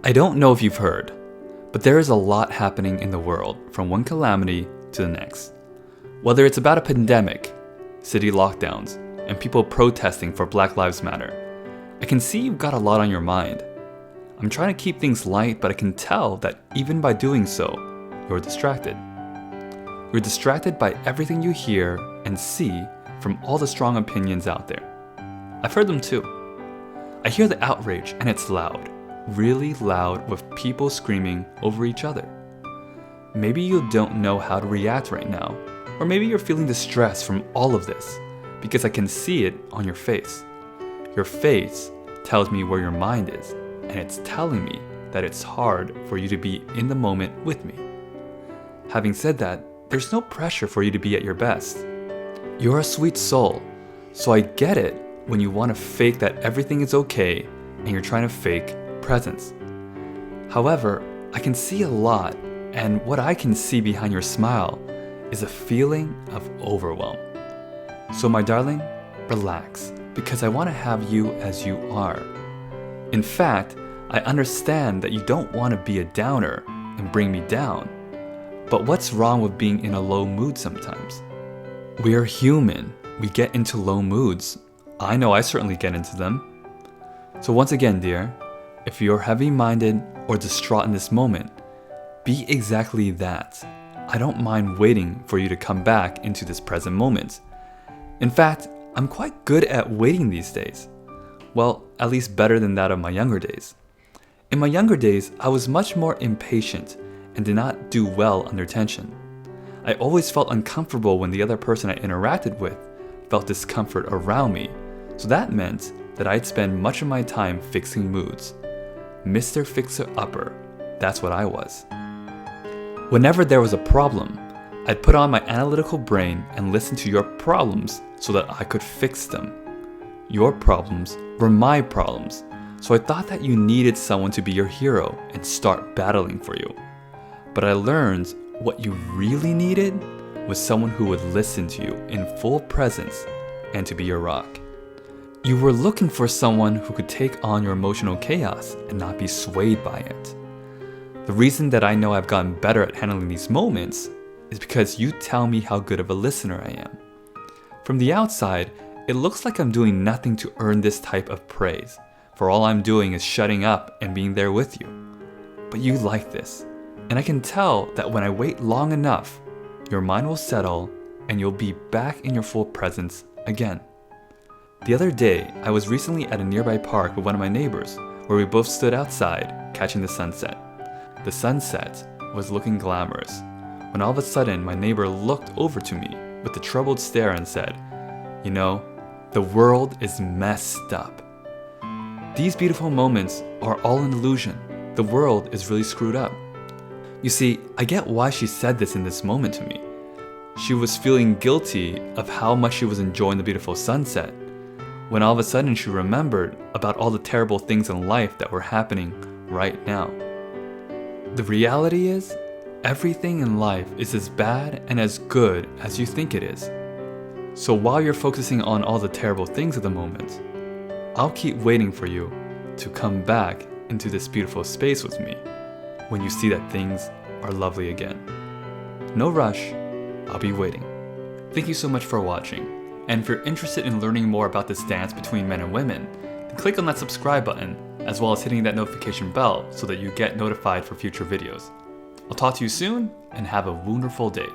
I don't know if you've heard, but there is a lot happening in the world from one calamity to the next. Whether it's about a pandemic, city lockdowns, and people protesting for Black Lives Matter, I can see you've got a lot on your mind. I'm trying to keep things light, but I can tell that even by doing so, you're distracted. You're distracted by everything you hear and see from all the strong opinions out there. I've heard them too. I hear the outrage and it's loud, really loud, with people screaming over each other. Maybe you don't know how to react right now, or maybe you're feeling the stress from all of this, because I can see it on your face. Your face tells me where your mind is, and it's telling me that it's hard for you to be in the moment with me. Having said that, there's no pressure for you to be at your best. You're a sweet soul, so I get it when you want to fake that everything is okay and you're trying to fake presence. However, I can see a lot, and what I can see behind your smile is a feeling of overwhelm. So my darling, relax, because I want to have you as you are. In fact, I understand that you don't want to be a downer and bring me down. But what's wrong with being in a low mood sometimes? We are human. We get into low moods. I know I certainly get into them. So once again, dear, if you're heavy-minded or distraught in this moment, be exactly that. I don't mind waiting for you to come back into this present moment. In fact, I'm quite good at waiting these days. Well, at least better than that of my younger days. In my younger days, I was much more impatient and did not do well under tension. I always felt uncomfortable when the other person I interacted with felt discomfort around me, so that meant that I'd spend much of my time fixing moods. Mr. Fixer-Upper, that's what I was. Whenever there was a problem, I'd put on my analytical brain and listen to your problems so that I could fix them. Your problems were my problems, so I thought that you needed someone to be your hero and start battling for you. But I learned what you really needed was someone who would listen to you in full presence and to be your rock. You were looking for someone who could take on your emotional chaos and not be swayed by it. The reason that I know I've gotten better at handling these moments is because you tell me how good of a listener I am. From the outside, it looks like I'm doing nothing to earn this type of praise, for all I'm doing is shutting up and being there with you. But you like this, and I can tell that when I wait long enough, your mind will settle and you'll be back in your full presence again. The other day, I was recently at a nearby park with one of my neighbors, where we both stood outside catching the sunset. The sunset was looking glamorous, when all of a sudden my neighbor looked over to me with a troubled stare and said, "You know, the world is messed up. These beautiful moments are all an illusion. The world is really screwed up." You see, I get why she said this in this moment to me. She was feeling guilty of how much she was enjoying the beautiful sunset, when all of a sudden she remembered about all the terrible things in life that were happening right now. The reality is, everything in life is as bad and as good as you think it is. So while you're focusing on all the terrible things of the moment, I'll keep waiting for you to come back into this beautiful space with me when you see that things are lovely again. No rush, I'll be waiting. Thank you so much for watching. And if you're interested in learning more about this dance between men and women, then click on that subscribe button, as well as hitting that notification bell so that you get notified for future videos. I'll talk to you soon, and have a wonderful day.